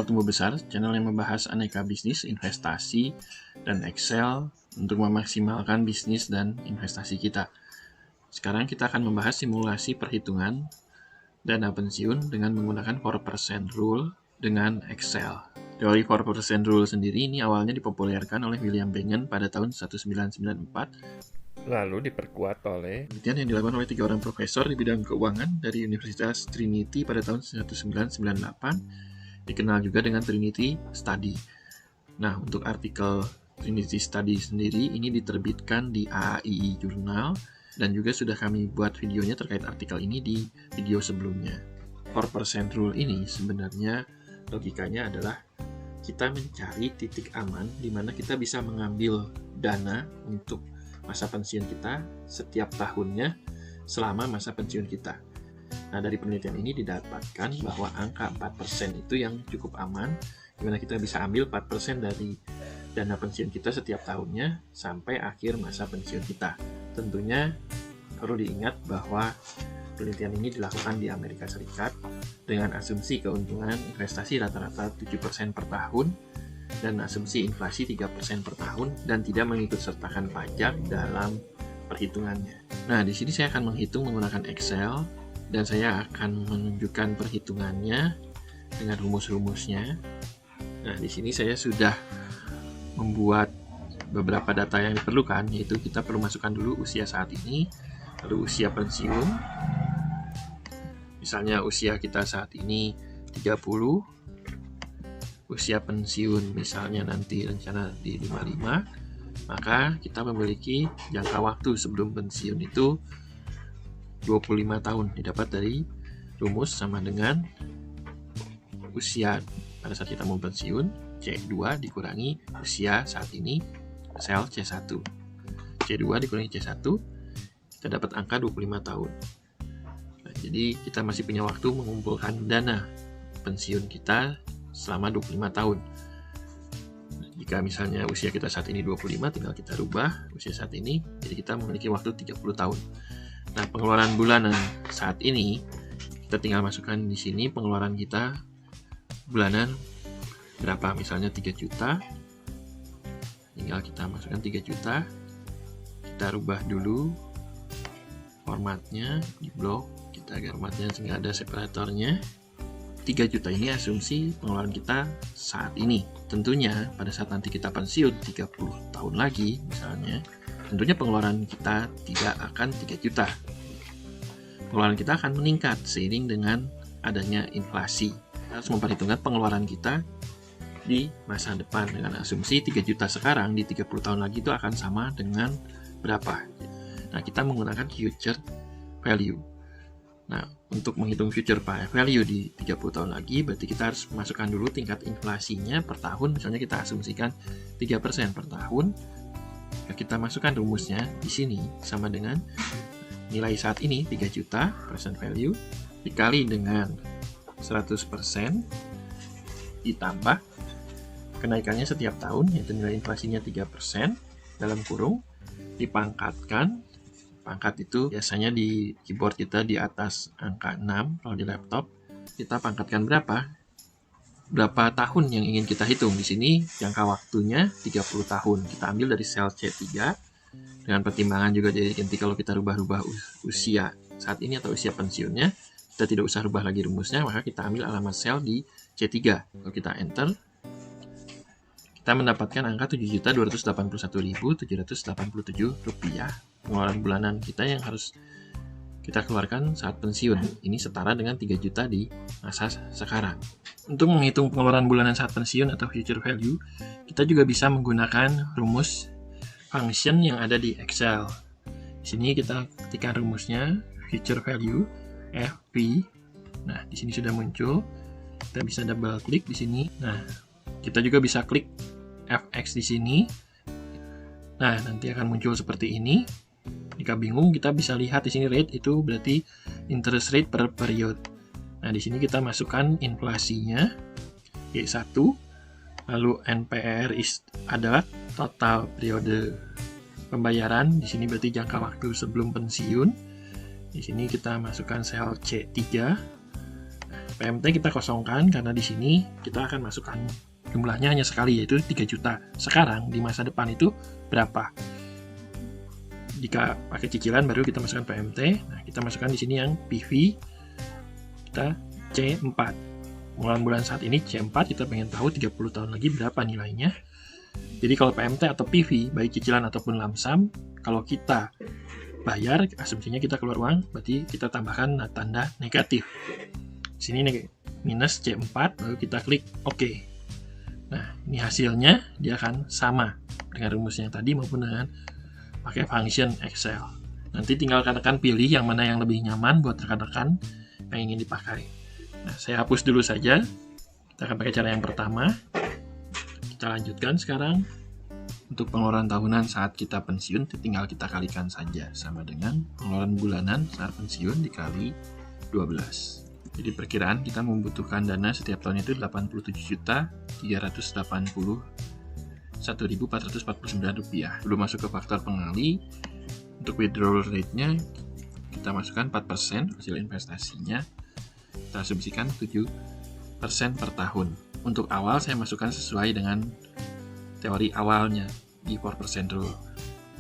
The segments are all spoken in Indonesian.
Tumbuh Besar, channel yang membahas aneka bisnis, investasi, dan Excel untuk memaksimalkan bisnis dan investasi kita. Sekarang kita akan membahas simulasi perhitungan dana pensiun dengan menggunakan 4% rule dengan Excel. Teori 4% rule sendiri ini awalnya dipopulerkan oleh William Bengen pada tahun 1994. Lalu diperkuat oleh penelitian yang dilakukan oleh 3 orang profesor di bidang keuangan dari Universitas Trinity pada tahun 1998, dikenal juga dengan Trinity Study. Nah, untuk artikel Trinity Study sendiri ini diterbitkan di AAII Journal, dan juga sudah kami buat videonya terkait artikel ini di video sebelumnya. 4% rule ini sebenarnya logikanya adalah kita mencari titik aman di mana kita bisa mengambil dana untuk masa pensiun kita setiap tahunnya selama masa pensiun kita. Nah, dari penelitian ini didapatkan bahwa angka 4% itu yang cukup aman, di mana kita bisa ambil 4% dari dana pensiun kita setiap tahunnya sampai akhir masa pensiun kita. Tentunya perlu diingat bahwa penelitian ini dilakukan di Amerika Serikat dengan asumsi keuntungan investasi rata-rata 7% per tahun dan asumsi inflasi 3% per tahun dan tidak mengikut sertakan pajak dalam perhitungannya. Nah, di sini saya akan menghitung menggunakan Excel dan saya akan menunjukkan perhitungannya dengan rumus-rumusnya. Nah, di sini saya sudah membuat beberapa data yang diperlukan, yaitu kita perlu masukkan dulu usia saat ini, lalu usia pensiun. Misalnya usia kita saat ini 30, usia pensiun misalnya nanti rencana di 55, maka kita memiliki jangka waktu sebelum pensiun itu 25 tahun, didapat dari rumus sama dengan usia pada saat kita mau pensiun, C2 dikurangi usia saat ini, sel C1. C2 dikurangi C1, kita dapat angka 25 tahun. Nah, jadi kita masih punya waktu mengumpulkan dana pensiun kita selama 25 tahun. Jika misalnya usia kita saat ini 25, tinggal kita rubah usia saat ini, jadi kita memiliki waktu 30 tahun. Nah, pengeluaran bulanan saat ini, kita tinggal masukkan di sini pengeluaran kita bulanan berapa, misalnya 3 juta, tinggal kita masukkan 3 juta, kita rubah dulu formatnya di blok, kita formatnya sehingga ada separatornya. 3 juta ini asumsi pengeluaran kita saat ini. Tentunya pada saat nanti kita pensiun 30 tahun lagi misalnya, tentunya pengeluaran kita tidak akan 3 juta. Pengeluaran kita akan meningkat seiring dengan adanya inflasi. Kita harus memperhitungkan pengeluaran kita di masa depan dengan asumsi 3 juta sekarang di 30 tahun lagi itu akan sama dengan berapa. Nah, kita menggunakan future value. Nah, untuk menghitung future value di 30 tahun lagi, berarti kita harus masukkan dulu tingkat inflasinya per tahun. Misalnya kita asumsikan 3% per tahun. Kita masukkan rumusnya di sini sama dengan nilai saat ini 3 juta present value dikali dengan 100% ditambah kenaikannya setiap tahun, yaitu nilai inflasinya 3% dalam kurung dipangkatkan. Pangkat itu biasanya di keyboard kita di atas angka 6, kalau di laptop kita pangkatkan berapa tahun yang ingin kita hitung. Di sini jangka waktunya 30 tahun. Kita ambil dari sel C3 dengan pertimbangan juga, jadi nanti kalau kita rubah-rubah usia saat ini atau usia pensiunnya, kita tidak usah rubah lagi rumusnya, maka kita ambil alamat sel di C3. Kalau kita enter, kita mendapatkan angka Rp7.281.787. Pengeluaran bulanan kita yang harus kita keluarkan saat pensiun. Ini setara dengan 3 juta di masa sekarang. Untuk menghitung pengeluaran bulanan saat pensiun atau future value, kita juga bisa menggunakan rumus function yang ada di Excel. Di sini kita ketikkan rumusnya future value FP. Nah, di sini sudah muncul. Kita bisa double klik di sini. Nah, kita juga bisa klik FX di sini. Nah, nanti akan muncul seperti ini. Jika bingung, kita bisa lihat di sini rate itu berarti interest rate per period. Nah, di sini kita masukkan inflasinya Y1, lalu NPR adalah total periode pembayaran. Di sini berarti jangka waktu sebelum pensiun. Di sini kita masukkan sel C3. Nah, PMT kita kosongkan karena di sini kita akan masukkan jumlahnya hanya sekali, yaitu 3 juta. Sekarang di masa depan itu berapa? Jika pakai cicilan baru kita masukkan PMT. Nah, kita masukkan di sini yang PV, kita C4. Pengeluaran bulan saat ini C4, kita pengen tahu 30 tahun lagi berapa nilainya. Jadi kalau PMT atau PV, baik cicilan ataupun lamsam, kalau kita bayar, asumsinya kita keluar uang, berarti kita tambahkan tanda negatif. Di sini minus C4, lalu kita klik OK. Nah, ini hasilnya dia akan sama dengan rumusnya tadi maupun dengan pakai function Excel. Nanti tinggal rekan-rekan pilih yang mana yang lebih nyaman buat rekan-rekan yang ingin dipakai. Nah, saya hapus dulu saja. Kita akan pakai cara yang pertama. Kita lanjutkan sekarang. Untuk pengeluaran tahunan saat kita pensiun, tinggal kita kalikan saja sama dengan pengeluaran bulanan saat pensiun dikali 12. Jadi perkiraan kita membutuhkan dana setiap tahun itu 87.381.449 rupiah. Belum masuk ke faktor pengali. Untuk withdrawal rate-nya kita masukkan 4% hasil investasinya. Kita asumsikan 7% per tahun. Untuk awal saya masukkan sesuai dengan teori awalnya di 4% rule.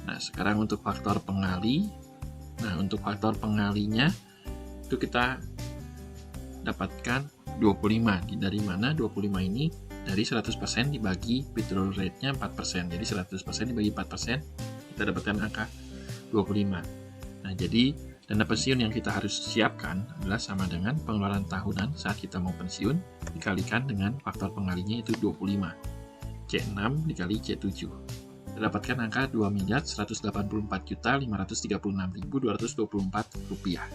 Nah, sekarang untuk faktor pengali. Nah, untuk faktor pengalinya itu kita dapatkan 25. Dari mana 25 ini? Dari 100% dibagi withdrawal rate-nya 4%. Jadi 100% dibagi 4%, kita dapatkan angka 25. Nah, jadi dana pensiun yang kita harus siapkan adalah sama dengan pengeluaran tahunan saat kita mau pensiun dikalikan dengan faktor pengalinya itu 25. C6 dikali C7. Kita dapatkan angka 2.184.536.224 rupiah.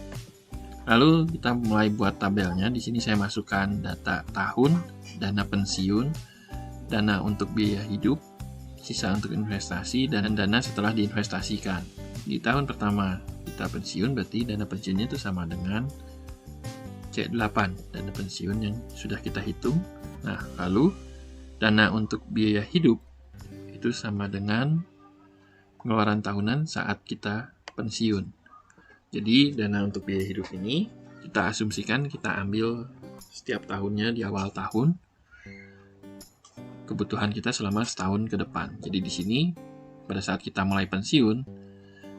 Lalu kita mulai buat tabelnya. Di sini saya masukkan data tahun, dana pensiun, dana untuk biaya hidup, sisa untuk investasi, dan dana setelah diinvestasikan. Di tahun pertama kita pensiun, berarti dana pensiunnya itu sama dengan C8, dana pensiun yang sudah kita hitung. Nah, lalu dana untuk biaya hidup itu sama dengan pengeluaran tahunan saat kita pensiun. Jadi dana untuk biaya hidup ini kita asumsikan kita ambil setiap tahunnya di awal tahun kebutuhan kita selama setahun ke depan. Jadi di sini pada saat kita mulai pensiun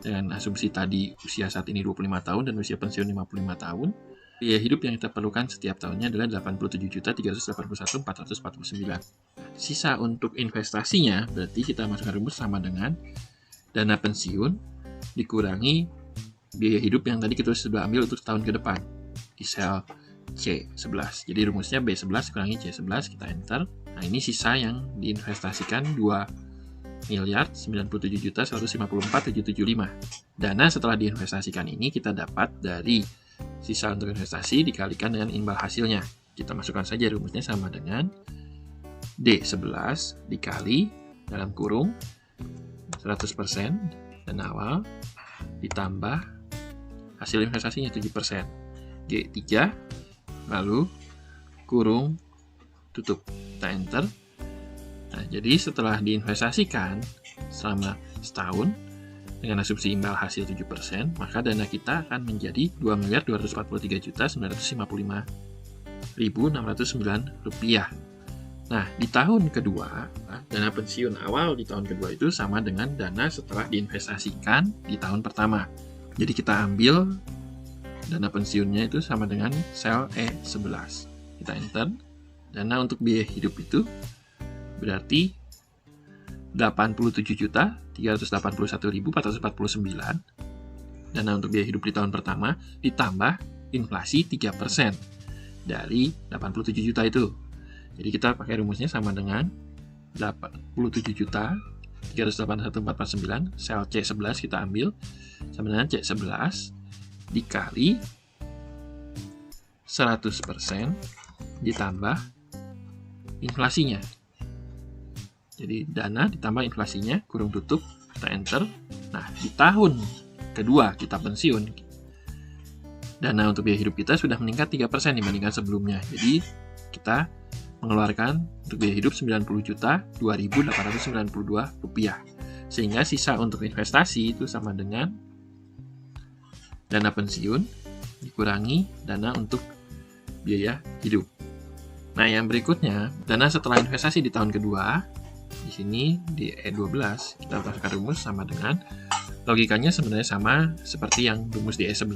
dengan asumsi tadi usia saat ini 25 tahun dan usia pensiun 55 tahun, biaya hidup yang kita perlukan setiap tahunnya adalah 87.381.449. Sisa untuk investasinya berarti kita masukkan rumus sama dengan dana pensiun dikurangi biaya hidup yang tadi kita sudah ambil untuk tahun ke depan di sel C11. Jadi rumusnya B11 kurangi C11, kita enter. Nah, ini sisa yang diinvestasikan 2.097.154.775. Dana setelah diinvestasikan ini kita dapat dari sisa untuk investasi dikalikan dengan imbal hasilnya. Kita masukkan saja rumusnya sama dengan D11 dikali dalam kurung 100% dana awal ditambah hasil investasinya 7%. G3 lalu kurung tutup. Kita enter. Nah, jadi setelah diinvestasikan selama setahun dengan asumsi imbal hasil 7%, maka dana kita akan menjadi 2.243.955.609 rupiah. Nah, di tahun kedua, dana pensiun awal di tahun kedua itu sama dengan dana setelah diinvestasikan di tahun pertama. Jadi kita ambil dana pensiunnya itu sama dengan sel E11. Kita enter. Dana untuk biaya hidup itu berarti 87.381.449. Dana untuk biaya hidup di tahun pertama ditambah inflasi 3% dari 87 juta itu. Jadi kita pakai rumusnya sama dengan 87.381.449, sel C11 kita ambil sama dengan C11 dikali 100% ditambah inflasinya. Jadi dana ditambah inflasinya, kurung tutup, kita enter. Nah, di tahun kedua kita pensiun, dana untuk biaya hidup kita sudah meningkat 3% dibandingkan sebelumnya. Jadi kita mengeluarkan untuk biaya hidup 90.2.892 rupiah. Sehingga sisa untuk investasi itu sama dengan dana pensiun dikurangi dana untuk biaya hidup. Nah, yang berikutnya, dana setelah investasi di tahun kedua. Di sini di E12 kita masukkan rumus sama dengan, logikanya sebenarnya sama seperti yang rumus di E11,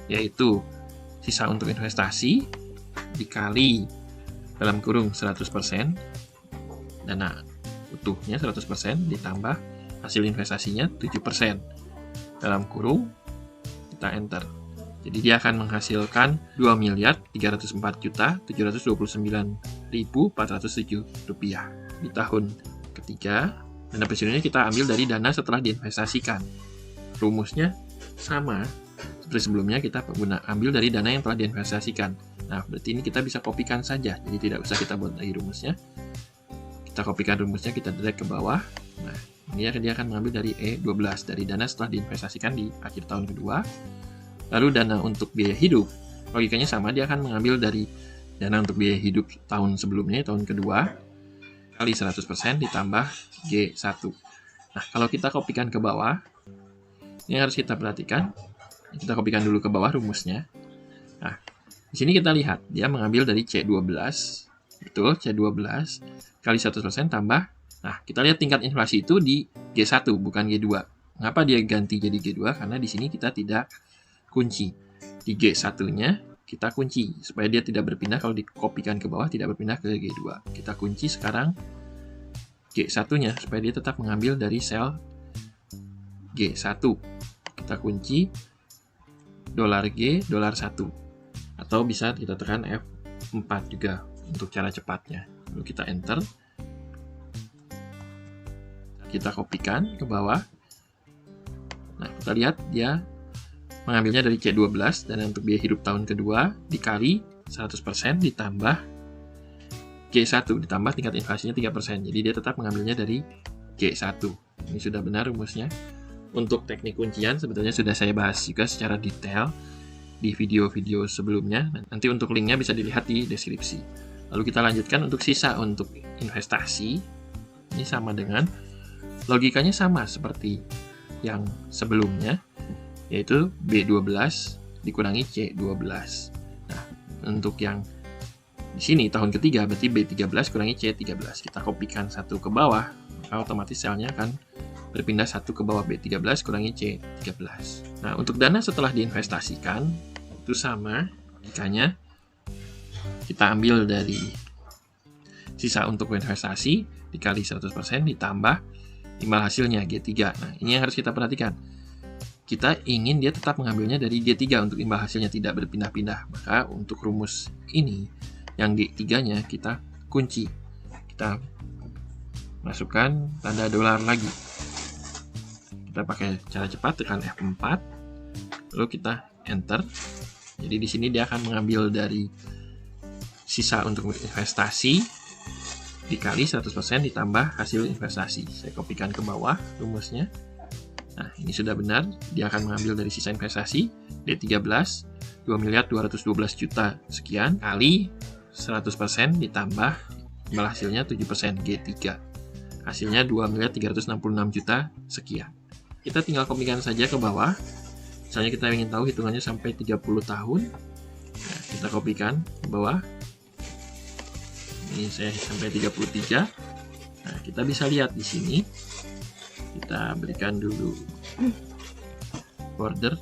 yaitu sisa untuk investasi dikali dalam kurung 100%, dana utuhnya 100% ditambah hasil investasinya 7%, dalam kurung kita enter. Jadi dia akan menghasilkan 2.304.729.407 rupiah. Di tahun ketiga, dana pensiun ini kita ambil dari dana setelah diinvestasikan. Rumusnya sama seperti sebelumnya, kita ambil dari dana yang telah diinvestasikan. Nah, berarti ini kita bisa kopikan saja, jadi tidak usah kita buat lagi rumusnya. Kita kopikan rumusnya, kita drag ke bawah. Nah, ini dia akan mengambil dari E12, dari dana setelah diinvestasikan di akhir tahun kedua. Lalu dana untuk biaya hidup, logikanya sama, dia akan mengambil dari dana untuk biaya hidup tahun sebelumnya, tahun kedua, kali 100% ditambah G1. Nah, kalau kita kopikan ke bawah, ini harus kita perhatikan. Kita kopikan dulu ke bawah rumusnya. Nah, di sini kita lihat, dia mengambil dari C12. Betul, C12 kali 100% tambah. Nah, kita lihat tingkat inflasi itu di G1, bukan G2. Mengapa dia ganti jadi G2? Karena di sini kita tidak kunci. Di G1-nya kita kunci supaya dia tidak berpindah. Kalau dikopikan ke bawah tidak berpindah ke G2. Kita kunci sekarang G1-nya supaya dia tetap mengambil dari sel G1. Kita kunci $G, $1. Atau bisa kita tekan F4 juga untuk cara cepatnya. Lalu kita enter. Kita kopikan ke bawah. Nah, kita lihat dia mengambilnya dari C12, dan untuk biaya hidup tahun kedua dikali 100% ditambah G1 ditambah tingkat inflasinya 3%. Jadi dia tetap mengambilnya dari G1. Ini sudah benar rumusnya. Untuk teknik kuncian sebetulnya sudah saya bahas juga secara detail di video-video sebelumnya. Nanti untuk linknya bisa dilihat di deskripsi. Lalu kita lanjutkan untuk sisa untuk investasi. Ini sama dengan, logikanya sama seperti yang sebelumnya, yaitu B12 dikurangi C12. Nah, untuk yang di sini tahun ketiga berarti B13 kurangi C13. Kita kopikan satu ke bawah, maka otomatis selnya akan berpindah satu ke bawah, B13 kurangi C13. Nah, untuk dana setelah diinvestasikan itu sama logikanya. Kita ambil dari sisa untuk investasi dikali 100% ditambah imbal hasilnya G3. Nah, ini yang harus kita perhatikan. Kita ingin dia tetap mengambilnya dari G3 untuk imbal hasilnya tidak berpindah-pindah. Maka untuk rumus ini, yang G3-nya kita kunci. Kita masukkan tanda dolar lagi. Kita pakai cara cepat, tekan F4. Lalu kita enter. Jadi di sini dia akan mengambil dari sisa untuk investasi dikali 100% ditambah hasil investasi. Saya kopikan ke bawah rumusnya. Nah, ini sudah benar. Dia akan mengambil dari sisa investasi D13 2.212.000.000 sekian kali 100% ditambah imbal hasilnya 7% G3. Hasilnya 2.366.000.000 sekian. Kita tinggal kopikan saja ke bawah. Misalnya kita ingin tahu hitungannya sampai 30 tahun. Nah, kita kopikan ke bawah. Ini saya sampai 33. Nah, kita bisa lihat di sini. Kita berikan dulu border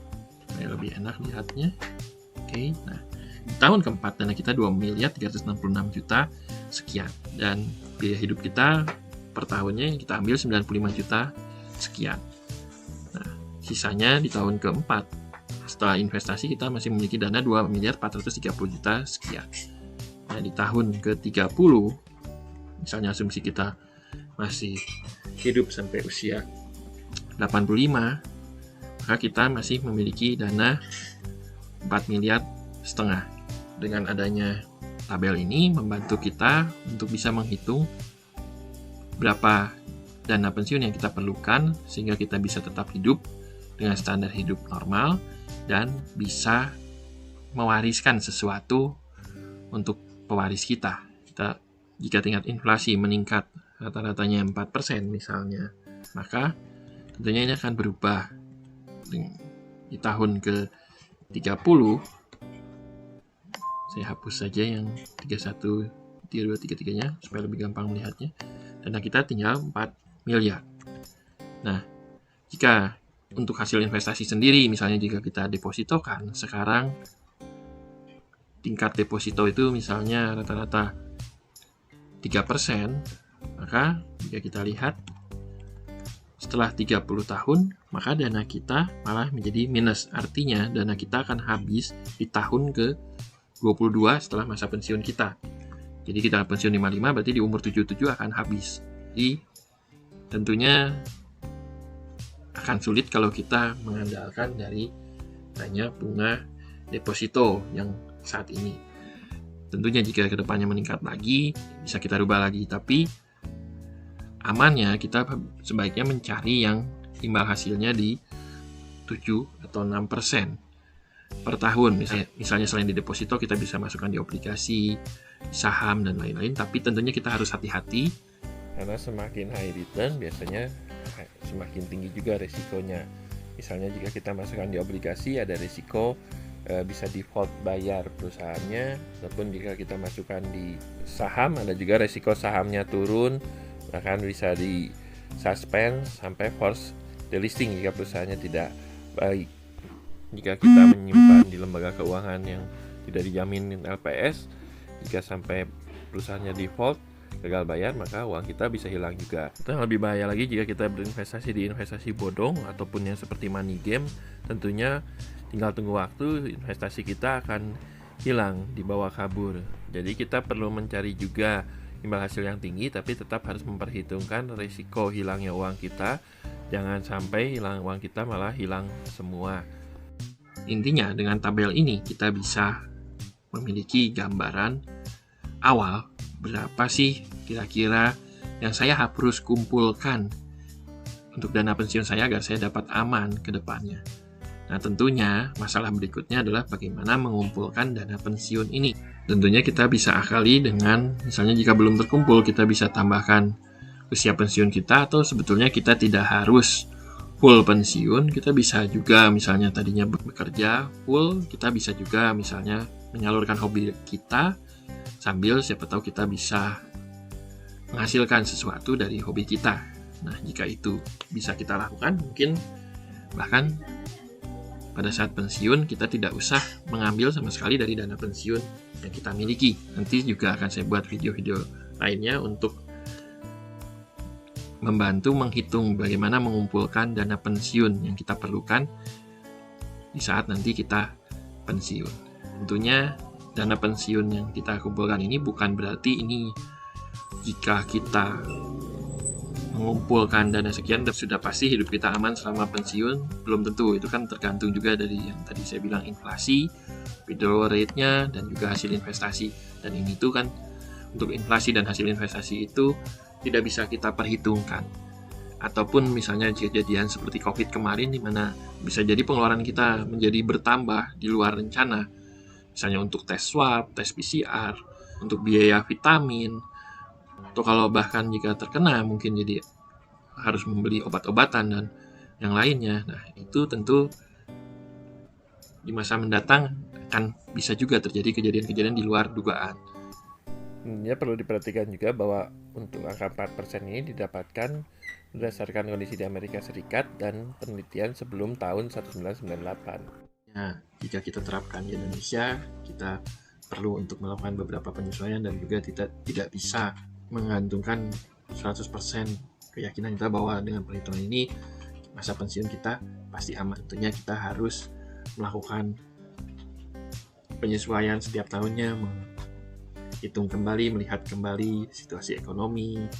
supaya lebih enak lihatnya. Oke, nah di tahun keempat dana kita 2.366.000.000 sekian, dan biaya hidup kita per tahunnya yang kita ambil 95 juta sekian. Nah, sisanya di tahun keempat setelah investasi kita masih memiliki dana 2.430.000.000 sekian. Nah, di tahun ke-30 misalnya asumsi kita masih hidup sampai usia 85, maka kita masih memiliki dana 4,5 miliar. Dengan adanya tabel ini membantu kita untuk bisa menghitung berapa dana pensiun yang kita perlukan sehingga kita bisa tetap hidup dengan standar hidup normal dan bisa mewariskan sesuatu untuk pewaris kita. Jika tingkat inflasi meningkat rata-ratanya 4% misalnya, maka tentunya ini akan berubah. Di tahun ke-30 Saya hapus saja yang 31, 32, 33-nya supaya lebih gampang melihatnya. Dana kita tinggal 4 miliar. Nah, jika untuk hasil investasi sendiri, misalnya jika kita depositokan, sekarang tingkat deposito itu misalnya rata-rata 3%, maka jika kita lihat setelah 30 tahun, maka dana kita malah menjadi minus. Artinya dana kita akan habis di tahun ke-22 setelah masa pensiun kita. Jadi kita pensiun 55, berarti di umur 77 akan habis. Jadi tentunya akan sulit kalau kita mengandalkan dari hanya bunga deposito yang saat ini. Tentunya jika kedepannya meningkat lagi, bisa kita rubah lagi. Tapi amannya kita sebaiknya mencari yang imbal hasilnya di 7 atau 6% per tahun. Misalnya selain di deposito, kita bisa masukkan di obligasi, saham, dan lain-lain. Tapi tentunya kita harus hati-hati. Karena semakin high return biasanya semakin tinggi juga resikonya. Misalnya jika kita masukkan di obligasi, ada resiko bisa default bayar perusahaannya. Ataupun jika kita masukkan di saham, ada juga resiko sahamnya turun, bahkan bisa di suspend sampai force delisting jika perusahaannya tidak baik. Jika kita menyimpan di lembaga keuangan yang tidak dijamin LPS, jika sampai perusahaannya default, gagal bayar, maka uang kita bisa hilang juga. Itu yang lebih bahaya lagi jika kita berinvestasi di investasi bodong ataupun yang seperti money game. Tentunya tinggal tunggu waktu, investasi kita akan hilang, dibawa kabur. Jadi kita perlu mencari juga imbal hasil yang tinggi, tapi tetap harus memperhitungkan risiko hilangnya uang kita. Jangan sampai hilang uang kita malah hilang semua. Intinya dengan tabel ini kita bisa memiliki gambaran awal berapa sih kira-kira yang saya harus kumpulkan untuk dana pensiun saya agar saya dapat aman ke depannya. Nah, tentunya masalah berikutnya adalah bagaimana mengumpulkan dana pensiun ini. Tentunya kita bisa akali dengan, misalnya jika belum terkumpul, kita bisa tambahkan usia pensiun kita, atau sebetulnya kita tidak harus full pensiun. Kita bisa juga misalnya tadinya bekerja full, kita bisa juga misalnya menyalurkan hobi kita, sambil siapa tahu kita bisa menghasilkan sesuatu dari hobi kita. Nah, jika itu bisa kita lakukan, mungkin bahkan pada saat pensiun kita tidak usah mengambil sama sekali dari dana pensiun yang kita miliki. Nanti juga akan saya buat video-video lainnya untuk membantu menghitung bagaimana mengumpulkan dana pensiun yang kita perlukan di saat nanti kita pensiun. Tentunya dana pensiun yang kita kumpulkan ini bukan berarti ini jika kita mengumpulkan dana sekian sudah pasti hidup kita aman selama pensiun. Belum tentu, itu kan tergantung juga dari yang tadi saya bilang, inflasi, withdrawal rate-nya, dan juga hasil investasi. Dan ini tuh kan untuk inflasi dan hasil investasi itu tidak bisa kita perhitungkan. Ataupun misalnya kejadian seperti COVID kemarin, di mana bisa jadi pengeluaran kita menjadi bertambah di luar rencana. Misalnya untuk tes swab, tes PCR, untuk biaya vitamin, atau kalau bahkan jika terkena mungkin jadi harus membeli obat-obatan dan yang lainnya. Nah, itu tentu di masa mendatang akan bisa juga terjadi kejadian-kejadian di luar dugaan. Ya, perlu diperhatikan juga bahwa untuk angka 4% ini didapatkan berdasarkan kondisi di Amerika Serikat dan penelitian sebelum tahun 1998. Nah, jika kita terapkan di Indonesia, kita perlu untuk melakukan beberapa penyesuaian dan juga tidak bisa menggantungkan 100% keyakinan kita bahwa dengan perhitungan ini masa pensiun kita pasti aman. Tentunya kita harus melakukan penyesuaian setiap tahunnya, menghitung kembali, melihat kembali situasi ekonomi,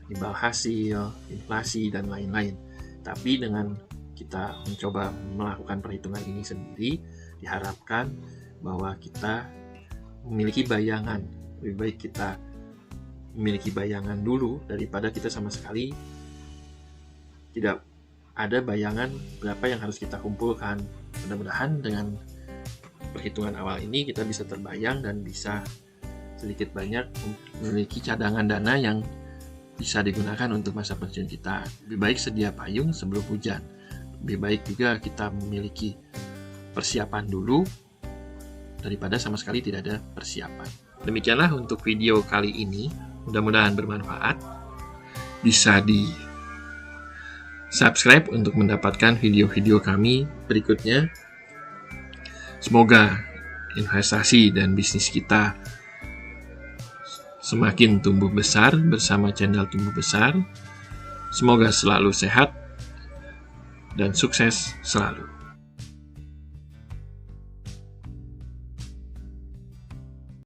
imbal hasil, inflasi, dan lain-lain. Tapi dengan kita mencoba melakukan perhitungan ini sendiri, diharapkan bahwa kita memiliki bayangan. Lebih baik kita memiliki bayangan dulu daripada kita sama sekali tidak ada bayangan berapa yang harus kita kumpulkan. Mudah-mudahan dengan perhitungan awal ini kita bisa terbayang dan bisa sedikit banyak memiliki cadangan dana yang bisa digunakan untuk masa pensiun kita. Lebih baik sedia payung sebelum hujan. Lebih baik juga kita memiliki persiapan dulu daripada sama sekali tidak ada persiapan. Demikianlah untuk video kali ini. Mudah-mudahan bermanfaat. Bisa di subscribe untuk mendapatkan video-video kami berikutnya. Semoga investasi dan bisnis kita semakin tumbuh besar bersama channel Tumbuh Besar. Semoga selalu sehat dan sukses selalu.